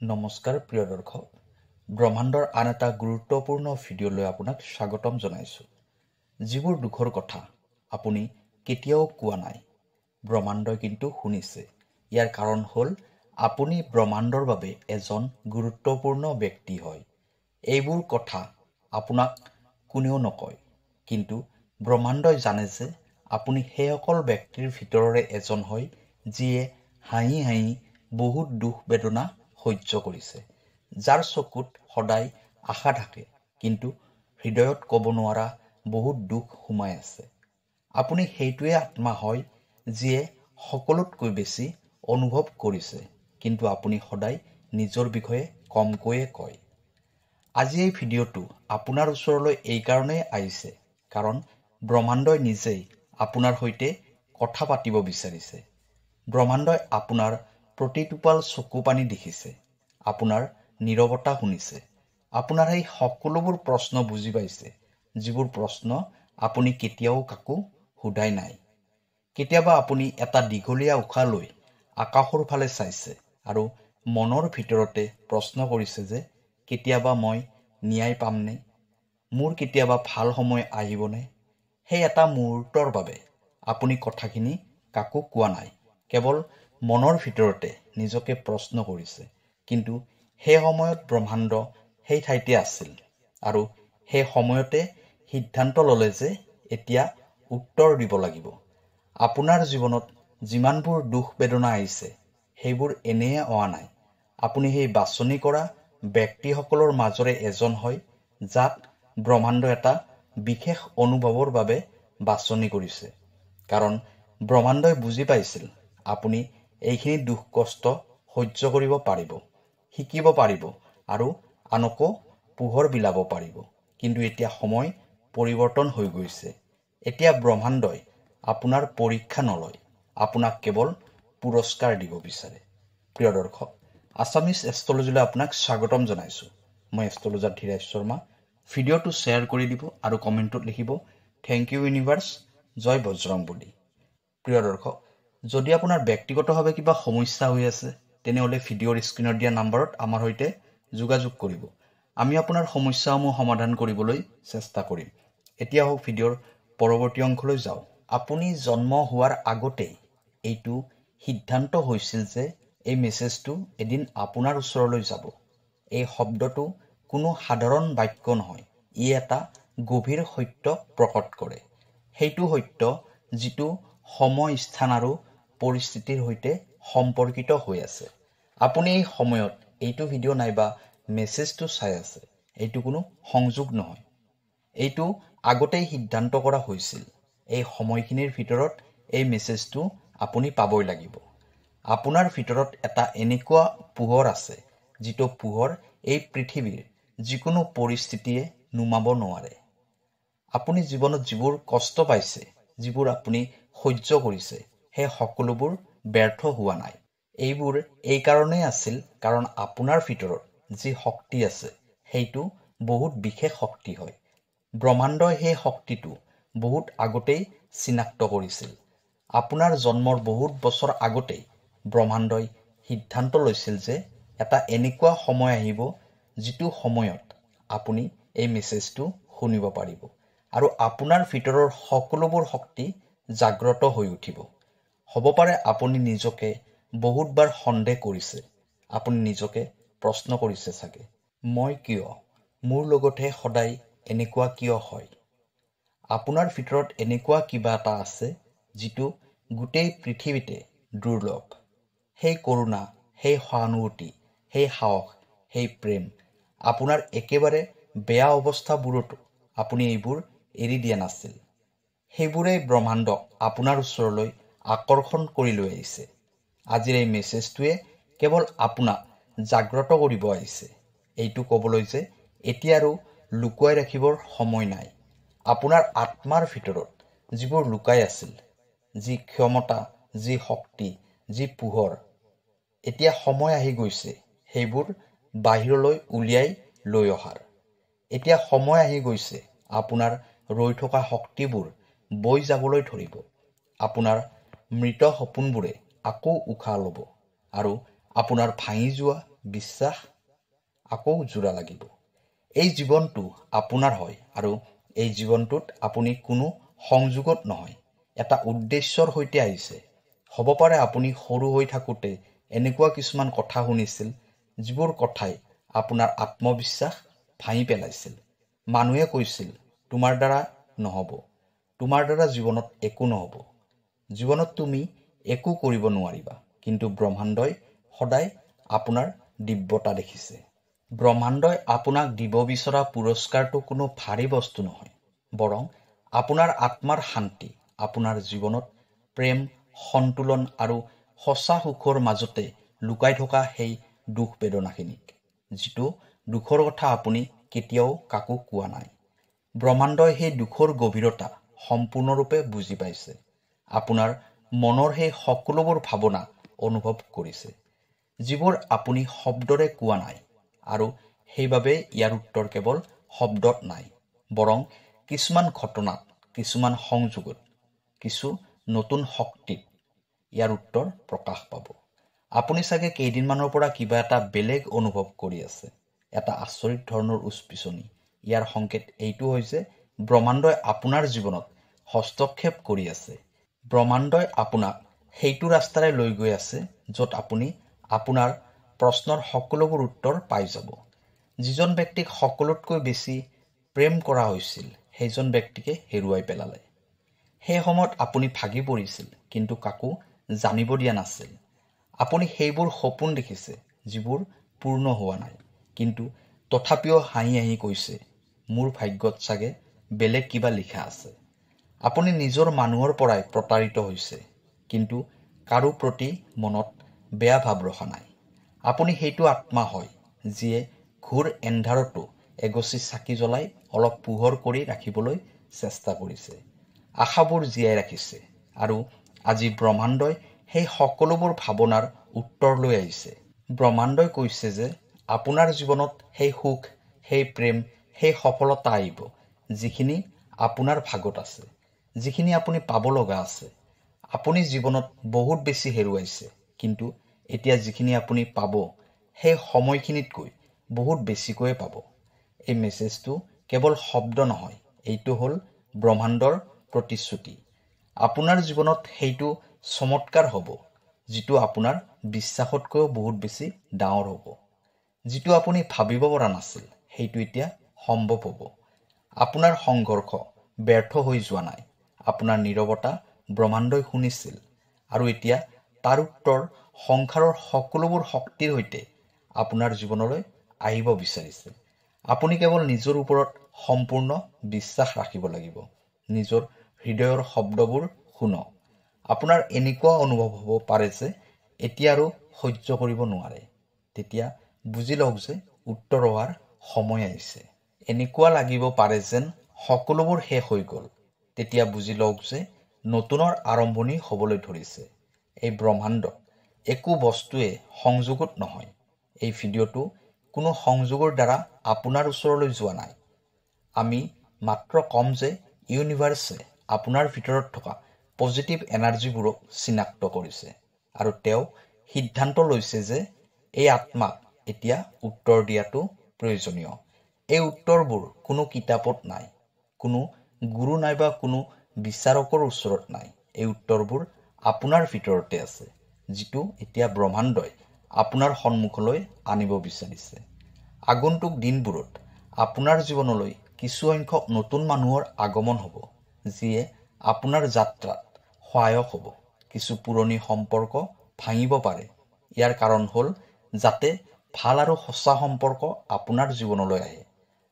নমস্কাৰ প্ৰিয় দৰ্শক, ব্ৰহ্মাণ্ডৰ আন এটা গুৰুত্বপূৰ্ণ ভিডিঅ'লৈ আপোনাক স্বাগতম জনাইছোঁ। যিবোৰ দুখৰ কথা আপুনি কেতিয়াও কোৱা নাই, ব্ৰহ্মাণ্ডই কিন্তু শুনিছে। ইয়াৰ কাৰণ হ'ল আপুনি ব্ৰহ্মাণ্ডৰ বাবে এজন গুৰুত্বপূৰ্ণ ব্যক্তি হয়। এইবোৰ কথা আপোনাক কোনেও নকয়, কিন্তু ব্ৰহ্মাণ্ডই জানে যে আপুনি সেইসকল ব্যক্তিৰ ভিতৰৰে এজন হয় যিয়ে হাঁহি হাঁহি বহুত দুখ বেদনা সহ্য কৰিছে, যাৰ চকুত সদায় আশা থাকে, কিন্তু হৃদয়ত ক'ব নোৱাৰা বহুত দুখ সোমাই আছে। আপুনি সেইটোৱে আত্মা হয় যিয়ে সকলোতকৈ বেছি অনুভৱ কৰিছে, কিন্তু আপুনি সদায় নিজৰ বিষয়ে কমকৈয়ে কয়। আজি এই ভিডিঅ'টো আপোনাৰ ওচৰলৈ এইকাৰণেই আহিছে কাৰণ ব্ৰহ্মাণ্ডই নিজেই আপোনাৰ সৈতে কথা পাতিব বিচাৰিছে। ব্ৰহ্মাণ্ডই আপোনাৰ প্ৰতিটোপাল চকু পানী দেখিছে, আপোনাৰ নীৰৱতা শুনিছে, আপোনাৰ সেই সকলোবোৰ প্ৰশ্ন বুজি পাইছে, যিবোৰ প্ৰশ্ন আপুনি কেতিয়াও কাকো সোধাই নাই। কেতিয়াবা আপুনি এটা দীঘলীয়া উশাহ লৈ আকাশৰ ফালে চাইছে আৰু মনৰ ভিতৰতে প্ৰশ্ন কৰিছে যে কেতিয়াবা মই ন্যায় পামনে, মোৰ কেতিয়াবা ভাল সময় আহিবনে। সেই এটা মুহূৰ্তৰ বাবে আপুনি কথাখিনি কাকো কোৱা নাই, কেৱল মনৰ ভিতৰতে নিজকে প্ৰশ্ন কৰিছে। কিন্তু সেই সময়ত ব্ৰহ্মাণ্ড সেই ঠাইতে আছিল আৰু সেই সময়তে সিদ্ধান্ত ল'লে যে এতিয়া উত্তৰ দিব লাগিব। আপোনাৰ জীৱনত যিমানবোৰ দুখ বেদনা আহিছে, সেইবোৰ এনেয়ে অহা নাই। আপুনি সেই বাছনি কৰা ব্যক্তিসকলৰ মাজৰে এজন হয়, যাক ব্ৰহ্মাণ্ড এটা বিশেষ অনুভৱৰ বাবে বাছনি কৰিছে। কাৰণ ব্ৰহ্মাণ্ডই বুজি পাইছিল আপুনি এইখিনি দুখ কষ্ট সহ্য কৰিব পাৰিব, শিকিব পাৰিব আৰু আনকো পোহৰ বিলাব পাৰিব। কিন্তু এতিয়া সময় পৰিৱৰ্তন হৈ গৈছে। এতিয়া ব্ৰহ্মাণ্ডই আপোনাৰ পৰীক্ষা নলয়, আপোনাক কেৱল পুৰস্কাৰ দিব বিচাৰে। প্ৰিয় দৰ্শক, আছামিজ এষ্ট্ৰলজীলৈ আপোনাক স্বাগতম জনাইছোঁ। মই এষ্ট্ৰলজাৰ ধীৰাজ শৰ্মা। ভিডিঅ'টো শ্বেয়াৰ কৰি দিব আৰু কমেণ্টত লিখিব থেংক ইউ ইউনিভাৰ্ছ, জয় বজৰংবলী। প্ৰিয় দৰ্শক, যদি আপোনাৰ ব্যক্তিগতভাৱে কিবা সমস্যা হৈ আছে, তেনেহ'লে ভিডিঅ'ৰ স্ক্ৰীণত দিয়া নম্বৰত আমাৰ সৈতে যোগাযোগ কৰিব। আমি আপোনাৰ সমস্যাসমূহ সমাধান কৰিবলৈ চেষ্টা কৰিম। এতিয়া হওক ভিডিঅ'ৰ পৰৱৰ্তী অংশলৈ যাওঁ। আপুনি জন্ম হোৱাৰ আগতেই এইটো সিদ্ধান্ত হৈছিল যে এই মেছেজটো এদিন আপোনাৰ ওচৰলৈ যাব। এই শব্দটো কোনো সাধাৰণ বাক্য নহয়, ই এটা গভীৰ সত্য প্ৰকট কৰে। সেইটো সত্য যিটো সময়, স্থান আৰু পৰিস্থিতিৰ সৈতে সম্পৰ্কিত হৈ আছে। আপুনি এই সময়ত এইটো ভিডিঅ' নাইবা মেছেজটো চাই আছে, এইটো কোনো সংযোগ নহয়। এইটো আগতেই সিদ্ধান্ত কৰা হৈছিল। এই সময়খিনিৰ ভিতৰত এই মেছেজটো আপুনি পাবই লাগিব। আপোনাৰ ভিতৰত এটা এনেকুৱা পোহৰ আছে, যিটো পোহৰ এই পৃথিৱীৰ যিকোনো পৰিস্থিতিয়ে নুমাব নোৱাৰে। আপুনি জীৱনত যিবোৰ কষ্ট পাইছে, যিবোৰ আপুনি সহ্য কৰিছে, সেই সকলোবোৰ ব্যৰ্থ হোৱা নাই। এইবোৰ এইকাৰণেই আছিল কাৰণ আপোনাৰ ভিতৰত যি শক্তি আছে, সেইটো বহুত বিশেষ শক্তি হয়। ব্ৰহ্মাণ্ডই সেই শক্তিটো বহুত আগতেই চিনাক্ত কৰিছিল। আপোনাৰ জন্মৰ বহুত বছৰ আগতেই ব্ৰহ্মাণ্ডই সিদ্ধান্ত লৈছিল যে এটা এনেকুৱা সময় আহিব, যিটো সময়ত আপুনি এই মেছেজটো শুনিব পাৰিব আৰু আপোনাৰ ভিতৰৰ সকলোবোৰ শক্তি জাগ্ৰত হৈ উঠিব। হ'ব পাৰে আপুনি নিজকে বহুতবাৰ সন্দেহ কৰিছে। আপুনি নিজকে প্ৰশ্ন কৰিছে চাগে, মই কিয়, মোৰ লগতহে সদায় এনেকুৱা কিয় হয়। আপোনাৰ ভিতৰত এনেকুৱা কিবা এটা আছে যিটো গোটেই পৃথিৱীতে দুৰ্লভ। সেই কৰোণা, সেই সহানুভূতি, সেই সাহস, সেই প্ৰেম। আপোনাৰ একেবাৰে বেয়া অৱস্থাবোৰতো আপুনি এইবোৰ এৰি দিয়া নাছিল। সেইবোৰেই ব্ৰহ্মাণ্ডক আপোনাৰ ওচৰলৈ আকৰ্ষণ কৰি লৈ আহিছে। আজিৰ এই মেছেজটোৱে কেৱল আপোনাক জাগ্ৰত কৰিব আহিছে, এইটো ক'বলৈ যে এতিয়া আৰু লুকুৱাই ৰাখিবৰ সময় নাই। আপোনাৰ আত্মাৰ ভিতৰত যিবোৰ লুকাই আছিল, যি ক্ষমতা, যি শক্তি, যি পোহৰ, এতিয়া সময় আহি গৈছে সেইবোৰ বাহিৰলৈ উলিয়াই লৈ অহাৰ। এতিয়া সময় আহি গৈছে আপোনাৰ ৰৈ থকা শক্তিবোৰ বৈ যাবলৈ ধৰিব। আপোনাৰ মৃত সপোনবোৰে আকৌ উশাহ ল'ব আৰু আপোনাৰ ভাঙি যোৱা বিশ্বাস আকৌ জোৰা লাগিব। এই জীৱনটো আপোনাৰ হয় আৰু এই জীৱনটোত আপুনি কোনো সংযোগত নহয়, এটা উদ্দেশ্যৰ সৈতে আহিছে। হ'ব পাৰে আপুনি সৰু হৈ থাকোঁতে এনেকুৱা কিছুমান কথা শুনিছিল যিবোৰ কথাই আপোনাৰ আত্মবিশ্বাস ভাঙি পেলাইছিল। মানুহে কৈছিল তোমাৰ দ্বাৰা নহ'ব, তোমাৰ দ্বাৰা জীৱনত একো নহ'ব, জীৱনত তুমি একো কৰিব নোৱাৰিবা। কিন্তু ব্ৰহ্মাণ্ডই সদায় আপোনাৰ দিব্যতা দেখিছে। ব্ৰহ্মাণ্ডই আপোনাক দিব বিচৰা পুৰস্কাৰটো কোনো ভাৰী বস্তু নহয়, বৰং আপোনাৰ আত্মাৰ শান্তি, আপোনাৰ জীৱনত প্ৰেম, সন্তুলন আৰু সঁচা সুখৰ মাজতে লুকাই থকা সেই দুখ বেদনাখিনিক, যিটো দুখৰ কথা আপুনি কেতিয়াও কাকো কোৱা নাই। ব্ৰহ্মাণ্ডই সেই দুখৰ গভীৰতা সম্পূৰ্ণৰূপে বুজি পাইছে, আপোনাৰ মনৰ সেই সকলোবোৰ ভাৱনা অনুভৱ কৰিছে, যিবোৰ আপুনি শব্দৰে কোৱা নাই। আৰু সেইবাবে ইয়াৰ উত্তৰ কেৱল শব্দত নাই, বৰং কিছুমান ঘটনাত, কিছুমান সংযোগত, কিছু নতুন শক্তিত ইয়াৰ উত্তৰ প্ৰকাশ পাব। আপুনি চাগে কেইদিনমানৰ পৰা কিবা এটা বেলেগ অনুভৱ কৰি আছে, এটা আচৰিত ধৰণৰ উচপিচনি। ইয়াৰ সংকেত এইটো হৈছে ব্ৰহ্মাণ্ডই আপোনাৰ জীৱনত হস্তক্ষেপ কৰি আছে। ব্ৰহ্মাণ্ডই আপোনাক সেইটো ৰাস্তাৰে লৈ গৈ আছে য'ত আপুনি আপোনাৰ প্ৰশ্নৰ সকলোবোৰ উত্তৰ পাই যাব। যিজন ব্যক্তিক সকলোতকৈ বেছি প্ৰেম কৰা হৈছিল, সেইজন ব্যক্তিকে হেৰুৱাই পেলালে। সেই সময়ত আপুনি ভাগি পৰিছিল, কিন্তু কাকো জানিব দিয়া নাছিল। আপুনি সেইবোৰ সপোন দেখিছে যিবোৰ পূৰ্ণ হোৱা নাই, কিন্তু তথাপিও হাঁহি হাঁহি কৈছে, মোৰ ভাগ্যত চাগে বেলেগ কিবা লিখা আছে। আপুনি নিজৰ মানুহৰ পৰাই প্ৰতাৰিত হৈছে, কিন্তু কাৰো প্ৰতি মনত বেয়া ভাৱ ৰখা নাই। আপুনি সেইটো আত্মা হয় যিয়ে ঘোৰ এন্ধাৰতো এগছি চাকি জ্বলাই অলপ পোহৰ কৰি ৰাখিবলৈ চেষ্টা কৰিছে, আশাবোৰ জীয়াই ৰাখিছে। আৰু আজি ব্ৰহ্মাণ্ডই সেই সকলোবোৰ ভাৱনাৰ উত্তৰ লৈ আহিছে। ব্ৰহ্মাণ্ডই কৈছে যে আপোনাৰ জীৱনত সেই সুখ, সেই প্ৰেম, সেই সফলতা আহিব, যিখিনি আপোনাৰ ভাগত আছে, যিখিনি আপুনি পাব লগা আছে। আপুনি জীৱনত বহুত বেছি হেৰুৱাইছে, কিন্তু এতিয়া যিখিনি আপুনি পাব, সেই সময়খিনিতকৈ বহুত বেছিকৈয়ে পাব। এই মেছেজটো কেৱল শব্দ নহয়, এইটো হ'ল ব্ৰহ্মাণ্ডৰ প্ৰতিশ্ৰুতি। আপোনাৰ জীৱনত সেইটো চমৎকাৰ হ'ব, যিটো আপোনাৰ বিশ্বাসতকৈও বহুত বেছি ডাঙৰ হ'ব। যিটো আপুনি ভাবিব পৰা নাছিল, সেইটো এতিয়া সম্ভৱ হ'ব। আপোনাৰ সংঘৰ্ষ ব্যৰ্থ হৈ যোৱা নাই। আপোনাৰ নীৰৱতা ব্ৰহ্মাণ্ডই শুনিছিল, আৰু এতিয়া তাৰ উত্তৰ সংসাৰৰ সকলোবোৰ শক্তিৰ সৈতে আপোনাৰ জীৱনলৈ আহিব বিচাৰিছে। আপুনি কেৱল নিজৰ ওপৰত সম্পূৰ্ণ বিশ্বাস ৰাখিব লাগিব। নিজৰ হৃদয়ৰ শব্দবোৰ শুনক। আপোনাৰ এনেকুৱা অনুভৱ হ'ব পাৰে যে এতিয়া আৰু সহ্য কৰিব নোৱাৰে। তেতিয়া বুজি লওক যে উত্তৰ হোৱাৰ সময় আহিছে। এনেকুৱা লাগিব পাৰে যেন সকলোবোৰ শেষ হৈ গ'ল। তেতিয়া বুজি লওক যে নতুনৰ আৰম্ভণি হ'বলৈ ধৰিছে। এই ব্ৰহ্মাণ্ড একো বস্তুৱে সংযোগত নহয়। এই ভিডিঅ'টো কোনো সংযোগৰ দ্বাৰা আপোনাৰ ওচৰলৈ যোৱা নাই। আমি মাত্ৰ কম যে ইউনিভাৰ্ছে আপোনাৰ ভিতৰত থকা পজিটিভ এনাৰ্জিবোৰক চিনাক্ত কৰিছে, আৰু তেওঁ সিদ্ধান্ত লৈছে যে এই আত্মাক এতিয়া উত্তৰ দিয়াটো প্ৰয়োজনীয়। এই উত্তৰবোৰ কোনো কিতাপত নাই, কোনো গুৰু নাইবা কোনো বিচাৰকৰ ওচৰত নাই। এই উত্তৰবোৰ আপোনাৰ ভিতৰতে আছে, যিটো এতিয়া ব্ৰহ্মাণ্ডই আপোনাৰ সন্মুখলৈ আনিব বিচাৰিছে। আগন্তুক দিনবোৰত আপোনাৰ জীৱনলৈ কিছুসংখ্যক নতুন মানুহৰ আগমন হ'ব, যিয়ে আপোনাৰ যাত্ৰাত সহায়ক হ'ব। কিছু পুৰণি সম্পৰ্ক ভাঙিব পাৰে। ইয়াৰ কাৰণ হ'ল যাতে ভাল আৰু সঁচা সম্পৰ্ক আপোনাৰ জীৱনলৈ আহে,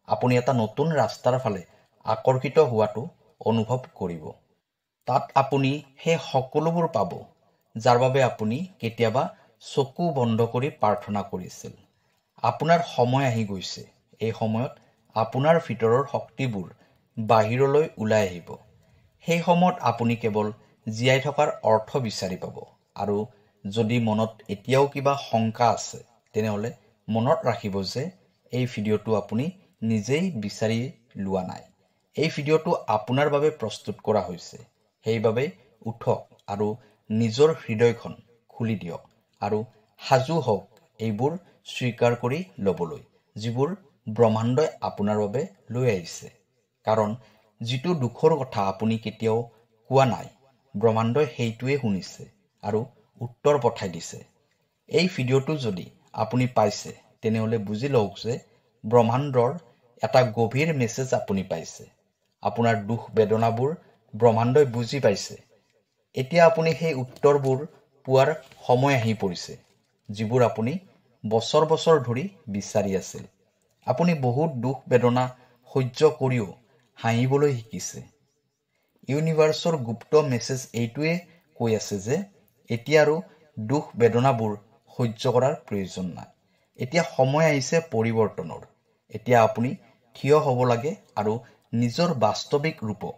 আপুনি এটা নতুন ৰাস্তাৰ ফালে আকৰ্ষিত হোৱাটো অনুভৱ কৰিব। তাত আপুনি সেই সকলোবোৰ পাব যাৰ বাবে আপুনি কেতিয়াবা চকু বন্ধ কৰি প্ৰাৰ্থনা কৰিছিল। আপোনাৰ সময় আহি গৈছে। এই সময়ত আপোনাৰ ভিতৰৰ শক্তিবোৰ বাহিৰলৈ ওলাই আহিব। সেই সময়ত আপুনি কেৱল জীয়াই থকাৰ অৰ্থ বিচাৰি পাব। আৰু যদি মনত এতিয়াও কিবা শংকা আছে, তেনেহ'লে মনত ৰাখিব যে এই ভিডিঅ'টো আপুনি নিজেই বিচাৰি লোৱা নাই। এই ভিডিঅ'টো আপোনাৰ বাবে প্ৰস্তুত কৰা হৈছে। সেইবাবে উঠক আৰু নিজৰ হৃদয়খন খুলি দিয়ক আৰু সাজু হওক এইবোৰ স্বীকাৰ কৰি ল'বলৈ, যিবোৰ ব্ৰহ্মাণ্ডই আপোনাৰ বাবে লৈ আহিছে। কাৰণ যিটো দুখৰ কথা আপুনি কেতিয়াও কোৱা নাই, ব্ৰহ্মাণ্ডই সেইটোৱে শুনিছে আৰু উত্তৰ পঠাই দিছে। এই ভিডিঅ'টো যদি আপুনি পাইছে, তেনেহ'লে বুজি লওক যে ব্ৰহ্মাণ্ডৰ এটা গভীৰ মেছেজ আপুনি পাইছে। আপোনাৰ দুখ বেদনাবোৰ ব্ৰহ্মাণ্ডই বুজি পাইছে। এতিয়া আপুনি সেই উত্তৰবোৰ পোৱাৰ সময় আহি পৰিছে, যিবোৰ আপুনি বছৰ বছৰ ধৰি বিচাৰি আছিল। আপুনি বহুত দুখ বেদনা সহ্য কৰিও হাঁহিবলৈ শিকিছে। ইউনিভাৰ্চৰ গুপ্ত মেছেজ এইটোৱে কৈ আছে যে এতিয়া আৰু দুখ বেদনাবোৰ সহ্য কৰাৰ প্ৰয়োজন নাই। এতিয়া সময় আহিছে পৰিৱৰ্তনৰ। এতিয়া আপুনি থিয় হ'ব লাগে আৰু নিজৰ বাস্তৱিক ৰূপক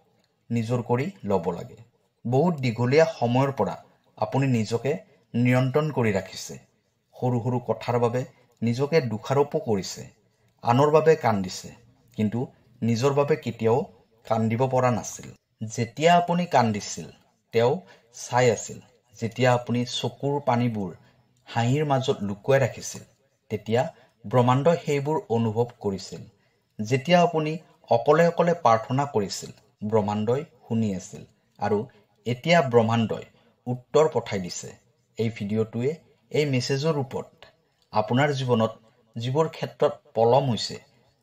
নিজৰ কৰি ল'ব লাগে। বহুত দীঘলীয়া সময়ৰ পৰা আপুনি নিজকে নিয়ন্ত্ৰণ কৰি ৰাখিছে। সৰু সৰু কথাৰ বাবে নিজকে দোষাৰোপো কৰিছে, আনৰ বাবে কান্দিছে, কিন্তু নিজৰ বাবে কেতিয়াও কান্দিব পৰা নাছিল। যেতিয়া আপুনি কান্দিছিল, তেওঁ চাই আছিল। যেতিয়া আপুনি চকুৰ পানীবোৰ হাঁহিৰ মাজত লুকুৱাই ৰাখিছিল, তেতিয়া ব্ৰহ্মাণ্ডই সেইবোৰ অনুভৱ কৰিছিল। যেতিয়া আপুনি অকলে অকলে প্ৰাৰ্থনা কৰিছিল, ব্ৰহ্মাণ্ডই শুনি আছিল। আৰু এতিয়া ব্ৰহ্মাণ্ডই উত্তৰ পঠাই দিছে। এই ভিডিঅ'টোৱে এই মেছেজৰ ৰূপত আপোনাৰ জীৱনত যিবোৰ ক্ষেত্ৰত পলম হৈছে,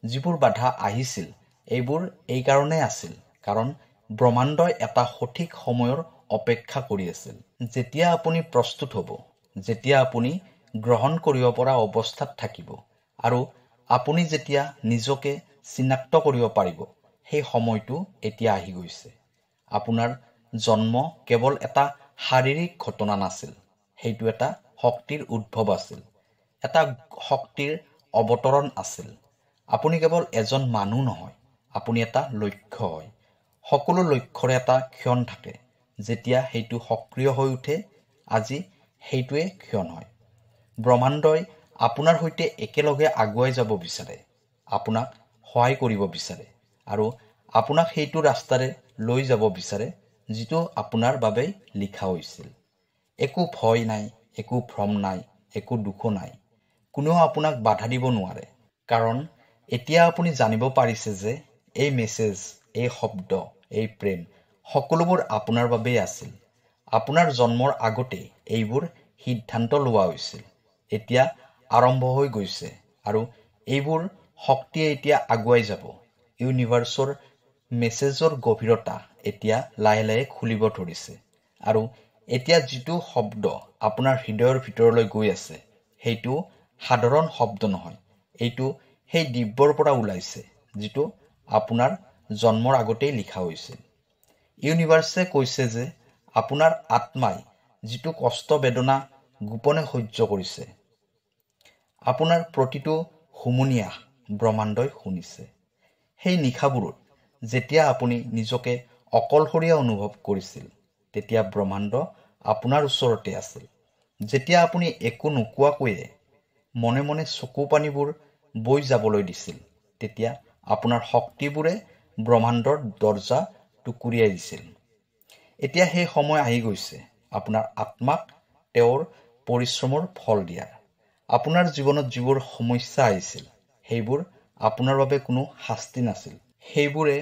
যিবোৰ বাধা আহিছিল, এইবোৰ এই কাৰণে আছিল কাৰণ ব্ৰহ্মাণ্ডই এটা সঠিক সময়ৰ অপেক্ষা কৰি আছিল। যেতিয়া আপুনি প্ৰস্তুত হ'ব, যেতিয়া আপুনি গ্ৰহণ কৰিব পৰা অৱস্থাত থাকিব আৰু আপুনি যেতিয়া নিজকে চিনাক্ত কৰিব পাৰিব, সেই সময়টো এতিয়া আহি গৈছে। আপোনাৰ জন্ম কেৱল এটা শাৰীৰিক ঘটনা নাছিল, সেইটো এটা শক্তিৰ উদ্ভৱ আছিল, এটা শক্তিৰ অৱতৰণ আছিল। আপুনি কেৱল এজন মানুহ নহয়, আপুনি এটা লক্ষ্য হয়। সকলো লক্ষ্যৰে এটা ক্ষণ থাকে। যেতিয়া সেইটো সক্ৰিয় হৈ উঠে, আজি সেইটোৱে ক্ষণ হয়। ব্ৰহ্মাণ্ডই আপোনাৰ সৈতে একেলগে আগুৱাই যাব বিচাৰে, আপোনাক সহায় কৰিব বিচাৰে আৰু আপোনাক সেইটো ৰাস্তাৰে লৈ যাব বিচাৰে যিটো আপোনাৰ বাবেই লিখা হৈছিল। একো ভয় নাই, একো ভ্ৰম নাই, একো দুখো নাই। কোনেও আপোনাক বাধা দিব নোৱাৰে। কাৰণ এতিয়া আপুনি জানিব পাৰিছে যে এই মেছেজ, এই শব্দ, এই প্ৰেম সকলোবোৰ আপোনাৰ বাবেই আছিল। আপোনাৰ জন্মৰ আগতেই এইবোৰ সিদ্ধান্ত লোৱা হৈছিল। এতিয়া আৰম্ভ হৈ গৈছে আৰু এইবোৰ শক্তিয়ে এতিয়া আগুৱাই যাব। ইউনিভাৰ্চৰ মেছেজৰ গভীৰতা এতিয়া লাহে লাহে খুলিব ধৰিছে আৰু এতিয়া যিটো শব্দ আপোনাৰ হৃদয়ৰ ভিতৰলৈ গৈ আছে, সেইটো সাধাৰণ শব্দ নহয়। এইটো সেই দিব্যৰ পৰা ওলাইছে যিটো আপোনাৰ জন্মৰ আগতেই লিখা হৈছিল। ইউনিভাৰ্ছে কৈছে যে আপোনাৰ আত্মাই যিটো কষ্ট বেদনা গোপনে সহ্য কৰিছে, আপোনাৰ প্ৰতিটো হুমুনিয়াহ ব্ৰহ্মাণ্ডই শুনিছে। সেই নিশাবোৰত যেতিয়া আপুনি নিজকে অকলশৰীয়া অনুভৱ কৰিছিল, তেতিয়া ব্ৰহ্মাণ্ড আপোনাৰ ওচৰতে আছিল। যেতিয়া আপুনি একো নোকোৱাকৈয়ে মনে মনে চকু পানীবোৰ বৈ যাবলৈ দিছিল, তেতিয়া আপোনাৰ শক্তিবোৰে ব্ৰহ্মাণ্ডৰ দৰ্জা টুকুৰিয়াই দিছিল। এতিয়া সেই সময় আহি গৈছে আপোনাৰ আত্মাক তেওঁৰ পৰিশ্ৰমৰ ফল দিয়াৰ। আপোনাৰ জীৱনত যিবোৰ সমস্যা আহিছিল, সেইবোৰ আপোনাৰ বাবে কোনো শাস্তি নাছিল। সেইবোৰে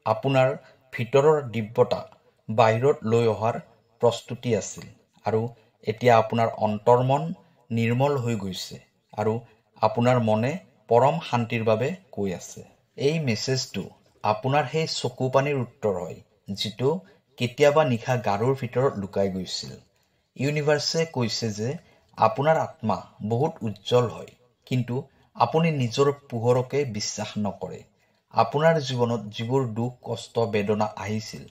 আপোনাৰ ভিতৰৰ দিব্যতা বাহিৰত লৈ অহাৰ প্ৰস্তুতি আছিল। আৰু এতিয়া আপোনাৰ অন্তৰ্মন নিৰ্মল হৈ গৈছে আৰু আপোনাৰ মনে পৰম শান্তিৰ বাবে কৈ আছে। এই মেছেজটো আপোনাৰ সেই চকু পানীৰ উত্তৰ হয়, যিটো কেতিয়াবা নিশা গাৰুৰ ভিতৰত লুকাই গৈছিল। ইউনিভাৰ্ছে কৈছে যে আপোনাৰ আত্মা বহুত উজ্জ্বল হয়, কিন্তু আপুনি নিজৰ পোহৰকে বিশ্বাস নকৰে। আপোনাৰ জীৱনত যিবোৰ দুখ, কষ্ট, বেদনা আহিছিল,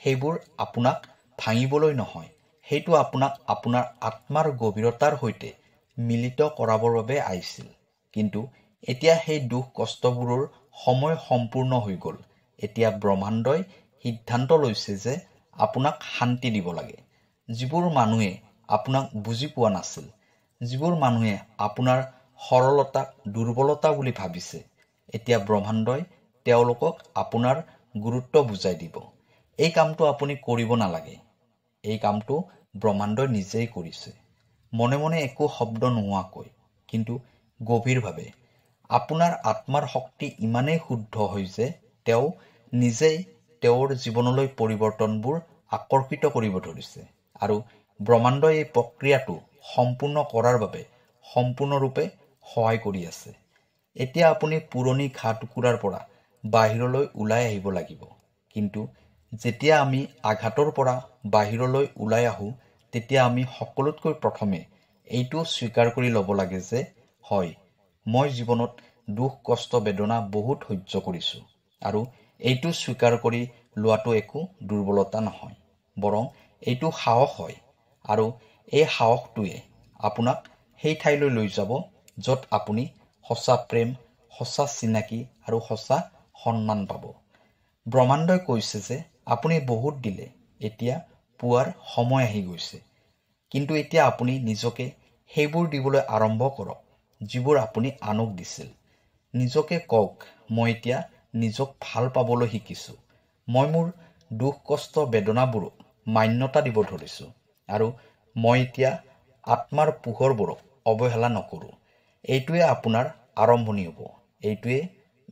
সেইবোৰ আপোনাক ভাঙিবলৈ নহয়, সেইটো আপোনাক আপোনাৰ আত্মাৰ গভীৰতাৰ সৈতে মিলিত কৰাবৰ বাবে আহিছিল। কিন্তু এতিয়া সেই দুখ কষ্টবোৰৰ সময় সম্পূৰ্ণ হৈ গ'ল। এতিয়া ব্ৰহ্মাণ্ডই সিদ্ধান্ত লৈছে যে আপোনাক শান্তি দিব লাগে। যিবোৰ মানুহে আপোনাক বুজি পোৱা নাছিল, যিবোৰ মানুহে আপোনাৰ সৰলতাক দুৰ্বলতা বুলি ভাবিছে, এতিয়া ব্ৰহ্মাণ্ডই তেওঁলোকক আপোনাৰ গুৰুত্ব বুজাই দিব। এই কামটো আপুনি কৰিব নালাগে। এই কামটো ব্ৰহ্মাণ্ডই নিজেই কৰিছে, মনে মনে একো শব্দ নোহোৱাকৈ। কিন্তু গভীৰভাৱে। আপোনাৰ আত্মাৰ শক্তি ইমানেই শুদ্ধ হয় যে তেওঁ নিজেই তেওঁৰ জীৱনলৈ পৰিৱৰ্তনবোৰ আকৰ্ষিত কৰিব ধৰিছে আৰু ব্ৰহ্মাণ্ডই এই প্ৰক্ৰিয়াটো সম্পূৰ্ণ কৰাৰ বাবে সম্পূৰ্ণৰূপে সহায় কৰি আছে। এতিয়া আপুনি পুৰণি ঘা টুকুৰাৰ পৰা বাহিৰলৈ ওলাই আহিব লাগিব। কিন্তু যেতিয়া আমি আঘাতৰ পৰা বাহিৰলৈ ওলাই আহোঁ তেতিয়া আমি সকলোতকৈ প্ৰথমে এইটো স্বীকাৰ কৰি ল'ব লাগে যে হয়, মই জীৱনত দুখ কষ্ট বেদনা বহুত সহ্য কৰিছোঁ আৰু এইটো স্বীকাৰ কৰি লোৱাটো একো দুৰ্বলতা নহয়, বৰং এইটো সাহস হয় আৰু এই সাহসটোৱে আপোনাক সেই ঠাইলৈ লৈ যাব য'ত আপুনি সঁচা প্ৰেম, সঁচা চিনাকি আৰু সঁচা সন্মান পাব। ব্ৰহ্মাণ্ডই কৈছে যে আপুনি বহুত দিলে, এতিয়া পোৱাৰ সময় আহি গৈছে। কিন্তু এতিয়া আপুনি নিজকে সেইবোৰ দিবলৈ আৰম্ভ কৰক যিবোৰ আপুনি আনক দিছিল। নিজকে কওক, মই এতিয়া নিজক ভাল পাবলৈ শিকিছোঁ। মই মোৰ দুখ কষ্ট বেদনাবোৰক মান্যতা দিব ধৰিছোঁ আৰু মই এতিয়া আত্মাৰ পোহৰবোৰক অৱহেলা নকৰোঁ। এইটোৱে আপোনাৰ আৰম্ভণি হ'ব। এইটোৱে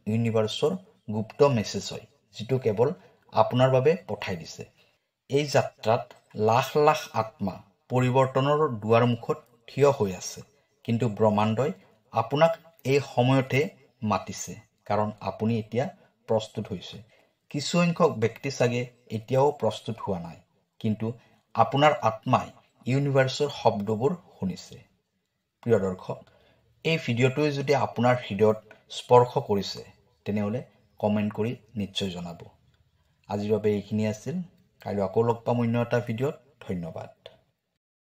ইউনিভাৰ্ছৰ গুপ্ত মেছেজ হয় যিটো কেৱল আপোনাৰ বাবে পঠাই দিছে। এই যাত্ৰাত লাখ লাখ আত্মা পৰিৱৰ্তনৰ দুৱাৰমুখত থিয় হৈ আছে, কিন্তু ব্ৰহ্মাণ্ডই আপোনাক এই সময়তে মাতিছে কাৰণ আপুনি এতিয়া প্ৰস্তুত হৈছে। কিছুসংখ্যক ব্যক্তি চাগে এতিয়াও প্ৰস্তুত হোৱা নাই, কিন্তু আপোনাৰ আত্মাই ইউনিভাৰ্ছৰ শব্দবোৰ শুনিছে। প্ৰিয় দৰ্শক, এই ভিডিঅ'টোৱে যদি আপোনাৰ হৃদয়ত স্পৰ্শ কৰিছে তেনেহ'লে কমেণ্ট কৰি নিশ্চয় জনাব। আজিৰ বাবে এইখিনি আছিল। কাইলৈ আকৌ লগ পাম অন্য এটা ভিডিঅ'ত। ধন্যবাদ।